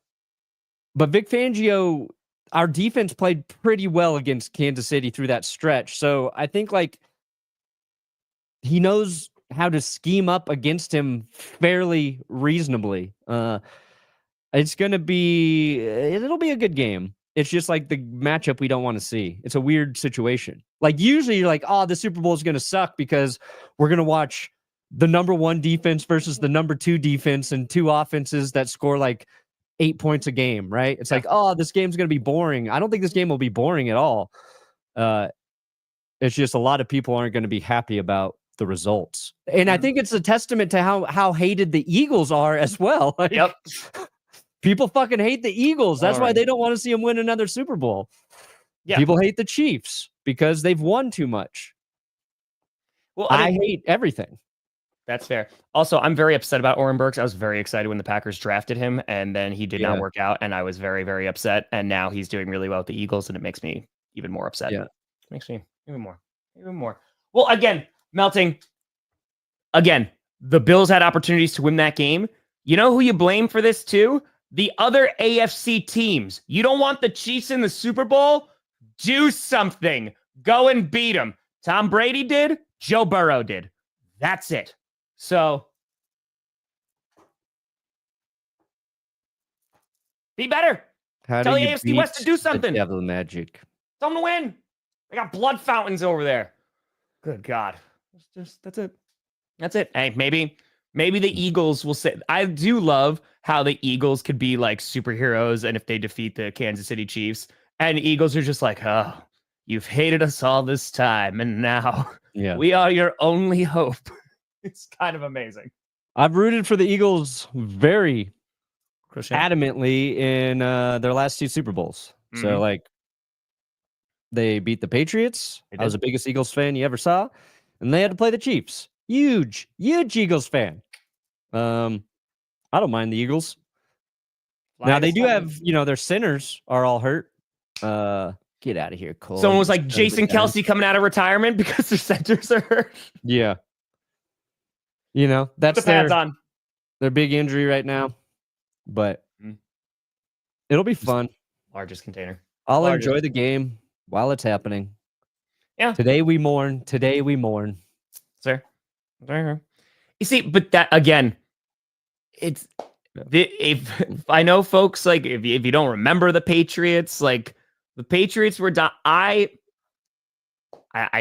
but Vic Fangio, our defense played pretty well against Kansas City through that stretch. So I think like he knows how to scheme up against him fairly reasonably. It's gonna be it'll be a good game. It's just like the matchup we don't want to see. It's a weird situation. Like usually you're like, oh, the Super Bowl is gonna suck because we're gonna watch the number 1 defense versus the number 2 defense and 2 offenses that score like 8 points a game, right? It's like, oh, this game's gonna be boring. I don't think this game will be boring at all. It's just a lot of people aren't going to be happy about the results. And I think it's a testament to how hated the Eagles are as well. Like, Yep. People fucking hate the Eagles. That's why they don't want to see them win another Super Bowl. Yeah. People hate the Chiefs because they've won too much. Well, I hate everything. That's fair. Also, I'm very upset about Oren Burks. I was very excited when the Packers drafted him, and then he did not work out, and I was very, very upset. And now he's doing really well with the Eagles, and it makes me even more upset. Yeah. It makes me even more. Well, again, Melting. Again, the Bills had opportunities to win that game. You know who you blame for this too? The other AFC teams. You don't want the Chiefs in the Super Bowl? Do something. Go and beat them. Tom Brady did. Joe Burrow did. That's it. So, be better. How Tell do the you AFC beat West to do something. the devil magic? Tell them to win. They got blood fountains over there. Good God. That's it. That's it. Hey, maybe the Eagles will say. I do love how the Eagles could be like superheroes, and if they defeat the Kansas City Chiefs, and the Eagles are just like, oh, you've hated us all this time, and now we are your only hope. It's kind of amazing. I've rooted for the Eagles very adamantly in their last 2 Super Bowls. Mm-hmm. So like they beat the Patriots. I was the biggest Eagles fan you ever saw, and they had to play the Chiefs. Huge Eagles fan. I don't mind the Eagles. Now they do have, their centers are all hurt. Get out of here, Cole. Someone was like Jason Kelsey coming out of retirement because their centers are hurt. Yeah. That's the pads on. Their big injury right now. But it'll be fun. Largest container. I'll enjoy the game while it's happening. Yeah. Today we mourn. Sir. You see, but that again, it's if I know folks like if you don't remember the Patriots, like the Patriots were done. I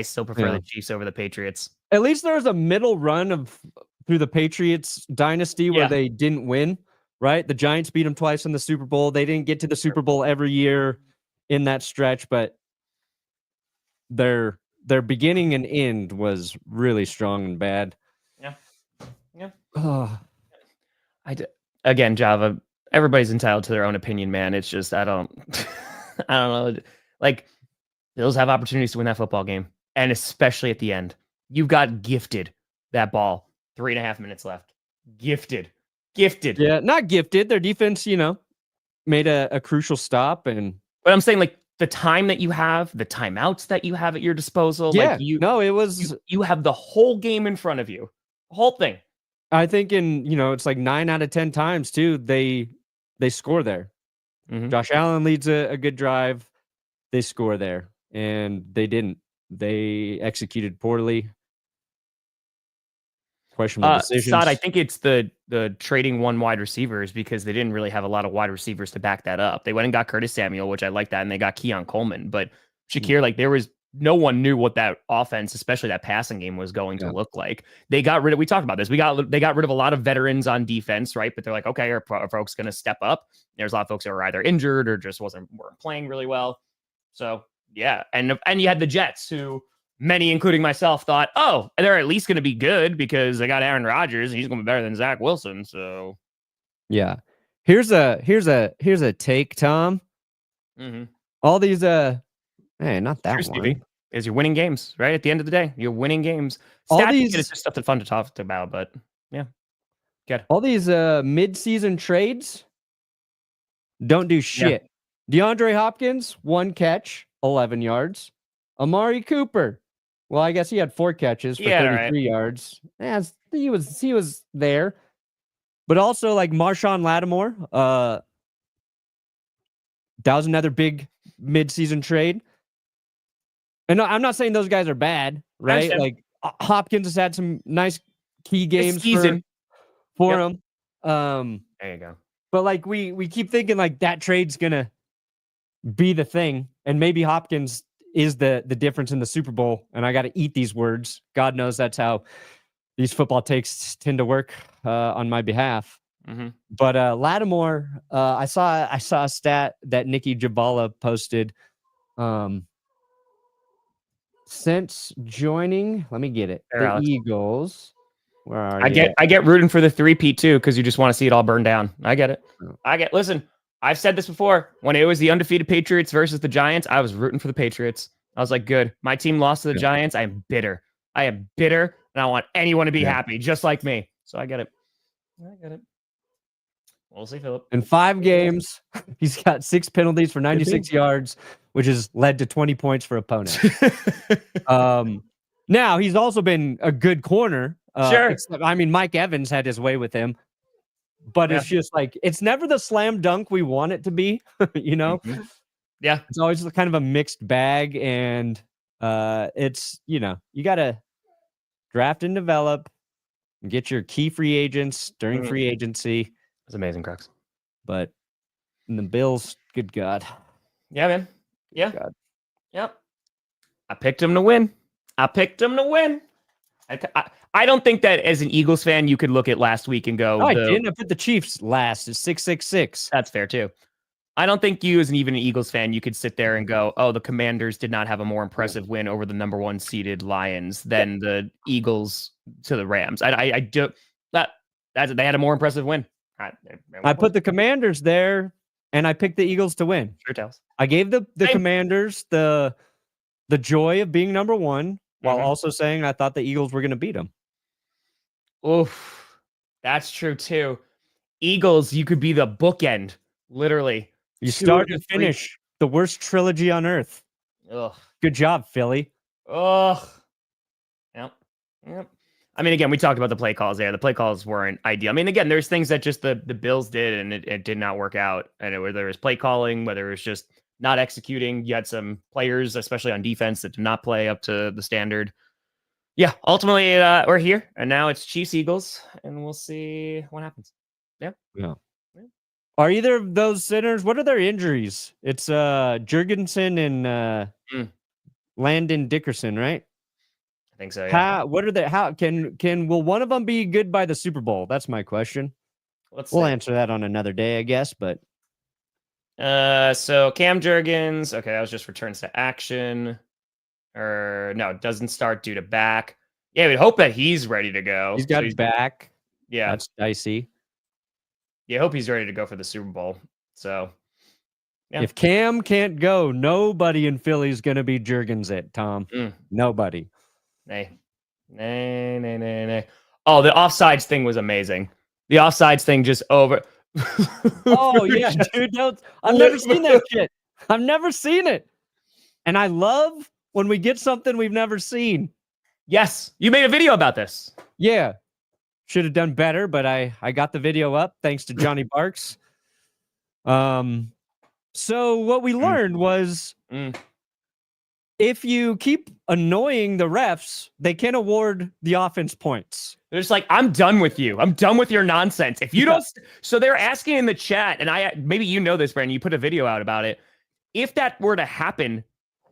still prefer the Chiefs over the Patriots. At least there was a middle run through the Patriots dynasty where they didn't win, right? The Giants beat them twice in the Super Bowl. They didn't get to the Super Bowl every year in that stretch, but their beginning and end was really strong and bad. Yeah. Again, Java, everybody's entitled to their own opinion, man. It's just I don't know. Like, Bills have opportunities to win that football game, and especially at the end. You got gifted that ball. 3.5 minutes left. Gifted. Yeah, not gifted. Their defense, made a crucial stop. But I'm saying, like, the time that you have, the timeouts that you have at your disposal. Yeah, like it was. You have the whole game in front of you. The whole thing. I think it's like 9 out of 10 times too. They score there. Mm-hmm. Josh Allen leads a good drive. They score there, and they didn't. They executed poorly. Questionable decisions. Saad, I think it's the trading 1 wide receivers because they didn't really have a lot of wide receivers to back that up. They went and got Curtis Samuel, which I like that, and they got Keon Coleman. But Shakir, like there was no one knew what that offense, especially that passing game, was going to look like. They got rid of. We talked about this. They got rid of a lot of veterans on defense, right? But they're like, okay, are folks going to step up? There's a lot of folks that were either injured or just weren't playing really well. So yeah, and you had the Jets, who many, including myself, thought, oh, they're at least going to be good because they got Aaron Rodgers and he's going to be better than Zach Wilson. So yeah, here's a take, Tom. Mm-hmm. All these not that one. Stevie, is you're winning games, right? At the end of the day, you're winning games. All these is just stuff that's fun to talk about, but yeah, good. All these mid-season trades don't do shit. Yeah. DeAndre Hopkins, 1 catch, 11 yards. Amari Cooper, well, I guess he had 4 catches for 33 yards. That's he was there. But also like Marshawn Lattimore, that was another big midseason trade. And no, I'm not saying those guys are bad, right? Like Hopkins has had some nice key games for him. There you go. But like we keep thinking like that trade's gonna be the thing, and maybe Hopkins is the difference in the Super Bowl. And I got to eat these words. God knows that's how these football takes tend to work on my behalf. Mm-hmm. But Lattimore, I saw a stat that Nikki Jabala posted. Since joining, let me get it. There, the Alex. Eagles. Where are you? I get rooting for the 3-peat too, because you just want to see it all burn down. I get it. Listen, I've said this before. When it was the undefeated Patriots versus the Giants, I was rooting for the Patriots. I was like, good. My team lost to the Giants. I am bitter. And I want anyone to be happy, just like me. So I get it. We'll see, Philip. In 5 games, he's got 6 penalties for 96 yards, which has led to 20 points for opponents. Now, he's also been a good corner. Sure. I mean, Mike Evans had his way with him. But it's just like, it's never the slam dunk we want it to be, you know? Mm-hmm. Yeah. It's always kind of a mixed bag. And it's, you got to draft and develop and get your key free agents during free agency. It's amazing, Crux. But in the Bills, good God. Yeah, man. Yeah. God. Yep. I picked him to win. I don't think that as an Eagles fan, you could look at last week and go, I didn't. I put the Chiefs last. It's 666. That's fair, too. I don't think you, as even an Eagles fan, you could sit there and go, oh, the Commanders did not have a more impressive win over the number 1 seeded Lions than the Eagles to the Rams. I do that. They had a more impressive win. I put the Commanders there, and I picked the Eagles to win. Sure tells. I gave the Commanders the joy of being number 1, while also saying I thought the Eagles were going to beat them. Oof, that's true too. Eagles, you could be the bookend, literally. You start and finish the worst trilogy on earth. Ugh. Good job, Philly. Ugh. Yep. I mean, again, we talked about the play calls there. The play calls weren't ideal. I mean, again, there's things that just the Bills did, and it did not work out. And whether it was play calling, whether it was just not executing, you had some players, especially on defense, that did not play up to the standard. Yeah, ultimately, we're here, and now it's Chiefs-Eagles, and we'll see what happens. Yeah. Are either of those centers, what are their injuries? It's Jurgensen and Landon Dickerson, right? I think so, yeah. Will one of them be good by the Super Bowl? That's my question. We'll answer that on another day, I guess, but so Cam Jurgens, okay, that was just returns to action. Or no, it doesn't start due to back. Yeah, we'd hope that he's ready to go. He's got back. Yeah. That's dicey. Yeah, I hope he's ready to go for the Super Bowl. So yeah. If Cam can't go, nobody in Philly is going to be Jurgens it, Tom. Nobody. Nay. Oh, the offsides thing was amazing. The offsides thing just over. Oh, yeah, dude. I've never seen that shit. I've never seen it. And I love when we get something we've never seen. Yes. You made a video about this. Yeah. Should have done better, but I got the video up thanks to Johnny Barks. So what we learned was if you keep annoying the refs, they can award the offense points. They're just like, I'm done with you. I'm done with your nonsense. If you don't, so they're asking in the chat, and maybe you know this, Brandon, you put a video out about it. If that were to happen,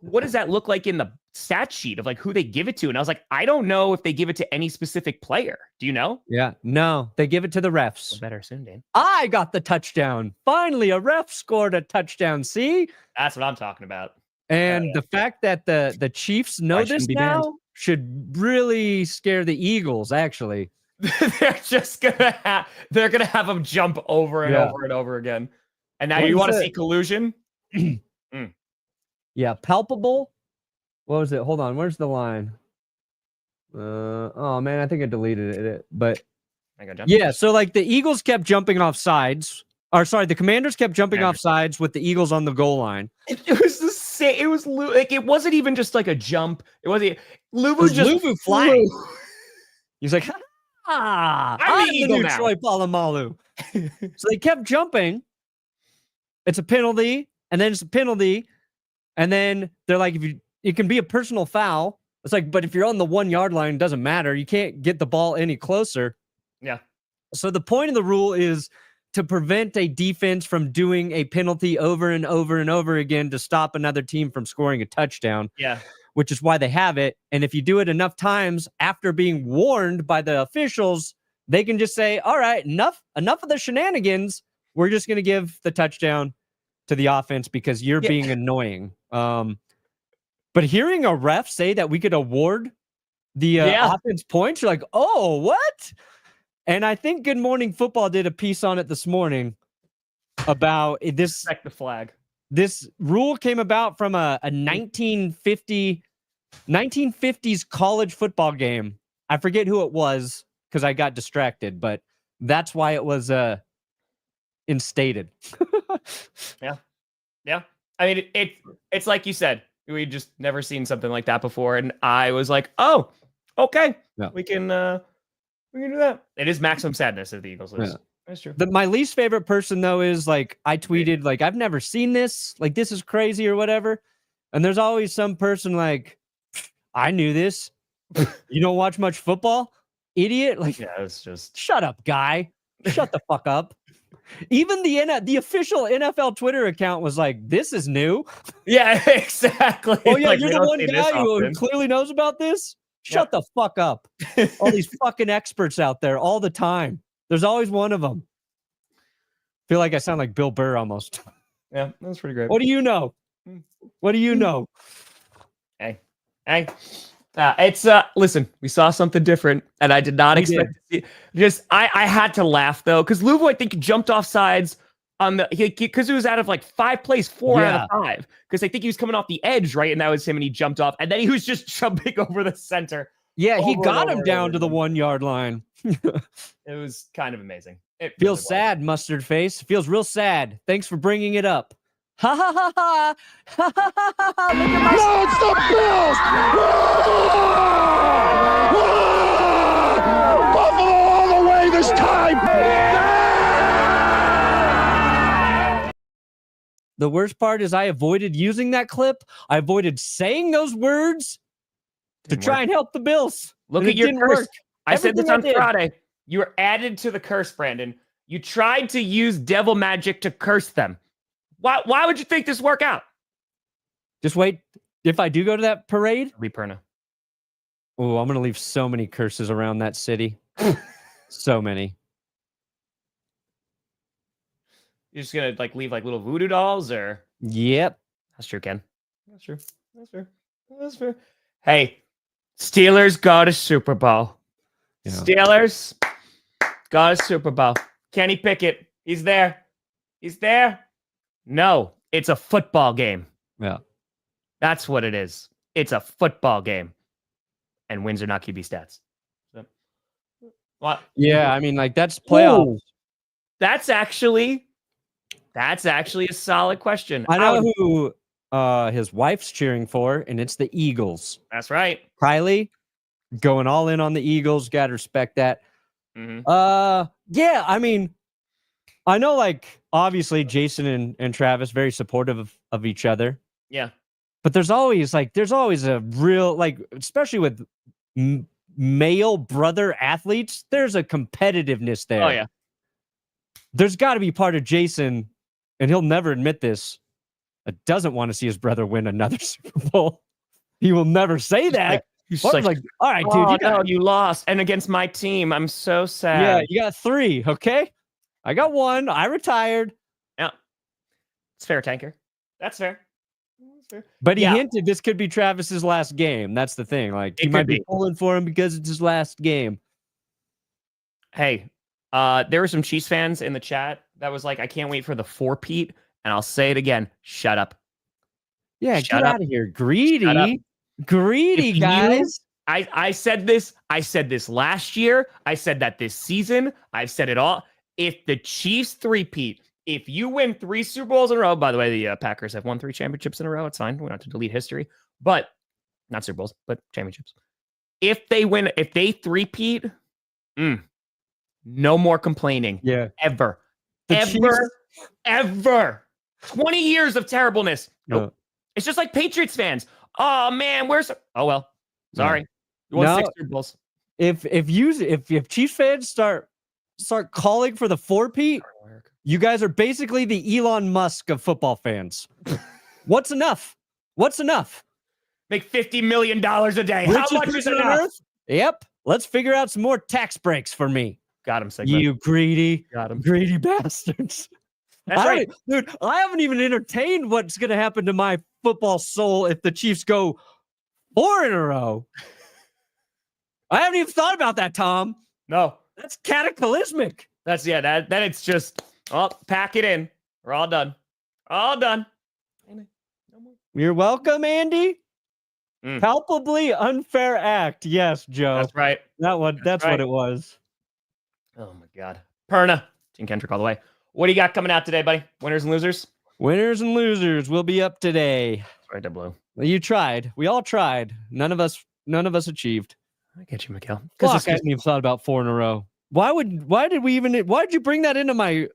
what does that look like in the stat sheet of like who they give it to? And I was like, I don't know if they give it to any specific player. Do you know? Yeah, no, they give it to the refs. Well, better soon, Dan. I got the touchdown. Finally, a ref scored a touchdown. See? That's what I'm talking about. And the fact that the Chiefs know this now should really scare the Eagles, actually. They're just gonna have them jump over and over and over again. And now you want to see collusion? Yeah, palpable. What was it? Hold on. Where's the line? Oh man, I think I deleted it. But yeah, so like the Eagles kept jumping off sides. Or sorry, the Commanders kept jumping off sides with the Eagles on the goal line. It was the same. It was like it wasn't even just like a jump. It wasn't. Luvu just flying. He's like, I'm the Eagle new now. Troy Polamalu. So they kept jumping. It's a penalty, and then it's a penalty, and then they're like, it can be a personal foul. It's like, but if you're on the 1 yard line, it doesn't matter. You can't get the ball any closer. Yeah. So the point of the rule is to prevent a defense from doing a penalty over and over and over again to stop another team from scoring a touchdown. Yeah. Which is why they have it. And if you do it enough times after being warned by the officials, they can just say, all right, enough of the shenanigans. We're just going to give the touchdown to the offense because you're being annoying. But hearing a ref say that we could award the offense points, you're like, oh, what? And I think Good Morning Football did a piece on it this morning about this. Respect the flag. This rule came about from a 1950s college football game. I forget who it was because I got distracted, but that's why it was instated. Yeah. I mean, it's like you said, we just never seen something like that before, and I was like, oh, okay, we can do that. It is maximum sadness if the Eagles lose. Yeah. That's true. My least favorite person though is like I tweeted like I've never seen this, like this is crazy or whatever, and there's always some person like I knew this. You don't watch much football, idiot. Like it's just shut up, guy. Shut the fuck up. Even the official NFL Twitter account was like, "This is new." Yeah, exactly. Oh yeah, like, you're the one guy who clearly knows about this. Shut the fuck up. All these fucking experts out there all the time. There's always one of them. Feel like I sound like Bill Burr almost. Yeah, that's pretty great. What do you know? What do you know? Hey. It's listen, we saw something different, and I did not expect to see. I had to laugh though, because Louisville, I think, jumped off sides on the because it was out of like 5 plays, 4 out of 5. Because I think he was coming off the edge, right? And that was him, and he jumped off, and then he was just jumping over the center. Yeah, he got him down to the 1 yard line. It was kind of amazing. It feels sad, Mustard Face. Feels real sad. Thanks for bringing it up. Ha ha ha ha! Ha ha ha ha! Look at my No, it's the Bills! Buffalo all the way this time! The worst part is I avoided using that clip. I avoided saying those words to try and help the Bills. Look at your curse. I said this on Friday. You were added to the curse, Brandon. You tried to use devil magic to curse them. Why would you think this work out? Just wait. If I do go to that parade, it'll be Perna. Oh, I'm gonna leave so many curses around that city. So many. You're just gonna like leave like little voodoo dolls, or? Yep. That's true, Ken. That's true. That's fair. Hey, Steelers got a Super Bowl. Yeah. Steelers got a Super Bowl. Kenny Pickett, he's there. No, it's a football game. Yeah. That's what it is. It's a football game. And wins are not QB stats. So, what? Yeah, I mean, like, that's playoffs. Ooh, that's actually a solid question. I know who his wife's cheering for, and it's the Eagles. That's right. Kylie, going all in on the Eagles. Gotta respect that. Mm-hmm. Yeah, I mean, I know, like, obviously Jason and Travis very supportive of each other. Yeah. But there's always a real, like, especially with male brother athletes, there's a competitiveness there. Oh, yeah. There's got to be part of Jason, and he'll never admit this, that doesn't want to see his brother win another Super Bowl. He will never say that. He's like, all right, dude, you lost. And against my team, I'm so sad. Yeah, you got 3, okay? I got 1. I retired. Yeah. It's fair, Tanker. That's fair. But he hinted this could be Travis's last game. That's the thing. Like, he might be pulling for him because it's his last game. Hey, there were some Chiefs fans in the chat that was like, I can't wait for the 4-peat. And I'll say it again. Shut up. Yeah, get out of here. Greedy. Greedy, guys. I said this. I said this last year. I said that this season. I've said it all. If the Chiefs 3-peat, if you win 3 Super Bowls in a row, by the way, the Packers have won 3 championships in a row. It's fine. We don't have to delete history, but not Super Bowls, but championships. If they 3-peat, No more complaining. Yeah. Ever. The Ever. Chiefs- Ever. 20 years of terribleness. Nope. No. It's just like Patriots fans. Oh, man, where's... Oh, well. Sorry. You won No. 6 Super Bowls. If Chiefs fans start calling for the four-peat, you guys are basically the Elon Musk of football fans. What's enough? What's enough? Make $50 million a day. How Richest much is person on enough? earth? Yep. Let's figure out some more tax breaks for me. Got him, Sigmund. You greedy Got him. bastards. That's right. Dude, I haven't even entertained what's going to happen to my football soul if the Chiefs go 4 in a row. I haven't even thought about that, Tom. No. That's cataclysmic. That's, then it's just, pack it in. We're all done. All done. No more. You're welcome, Andy. Mm. Palpably unfair act. Yes, Joe. That's right. That's right. what it was. Oh, my God. Perna. Team Kendrick all the way. What do you got coming out today, buddy? Winners and losers? Winners and losers will be up today. Right to blue. You tried. We all tried. None of us achieved. I get you, Mikhail. Fuck, I hadn't even thought about 4 in a row. Why did you bring that into my...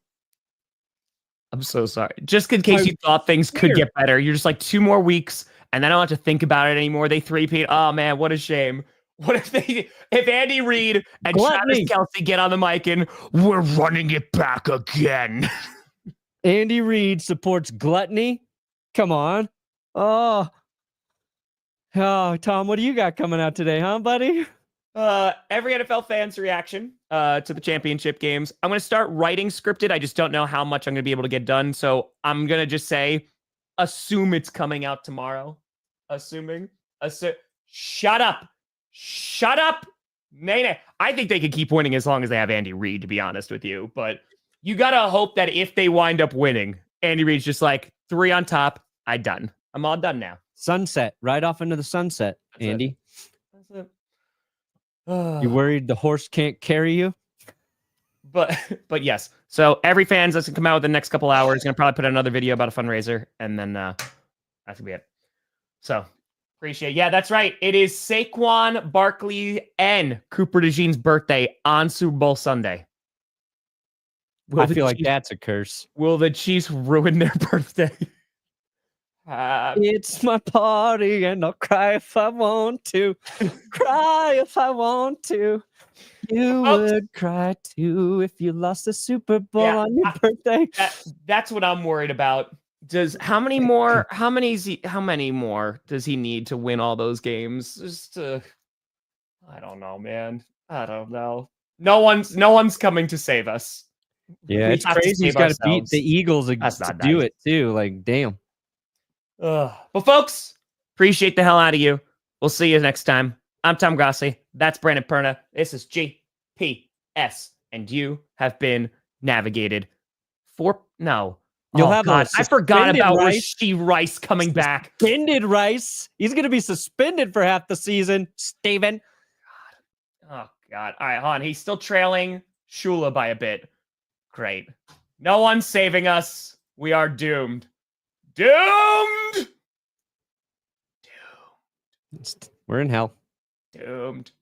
I'm so sorry. Just in case you thought things could get better. You're just like 2 more weeks, and then I don't have to think about it anymore. They 3-peat. Oh, man, what a shame. What if Andy Reid and Travis Kelce get on the mic and we're running it back again? Andy Reid supports gluttony? Come on. Oh, Tom, what do you got coming out today, huh, buddy? Every NFL fan's reaction to the championship games. I'm going to start writing scripted. I just don't know how much I'm going to be able to get done. So I'm going to just say, assume it's coming out tomorrow. Shut up. Shut up. Nay. I think they could keep winning as long as they have Andy Reid, to be honest with you. But you got to hope that if they wind up winning, Andy Reid's just like 3 on top. I'm all done now. Sunset. Right off into the sunset, That's Andy. That's it. You worried the horse can't carry you? But yes. So every fan's that's gonna come out within the next couple hours. Gonna probably put out another video about a fundraiser, and then that's gonna be it. So appreciate it. Yeah, that's right. It is Saquon Barkley and Cooper DeJean's birthday on Super Bowl Sunday. I feel like that's a curse. Will the Chiefs ruin their birthday? It's my party and I'll cry if I want to. Cry if I want to. You would cry too if you lost the Super Bowl on your birthday. That's what I'm worried about. How many more does he need to win all those games? I don't know, man. I don't know. No one's coming to save us. Yeah, it's crazy. He's got to beat the Eagles to do it too. Like, damn. But folks, appreciate the hell out of you. We'll see you next time. I'm Tom Grossi. That's Brandon Perna. This is GPS, and you have been navigated for no. You'll have God, I forgot about Rashee Rice coming back. Suspended Rice. He's going to be suspended for half the season. Steven. Oh God. All right, hold on. He's still trailing Shula by a bit. Great. No one's saving us. We are doomed. Doomed. We're in hell. Doomed.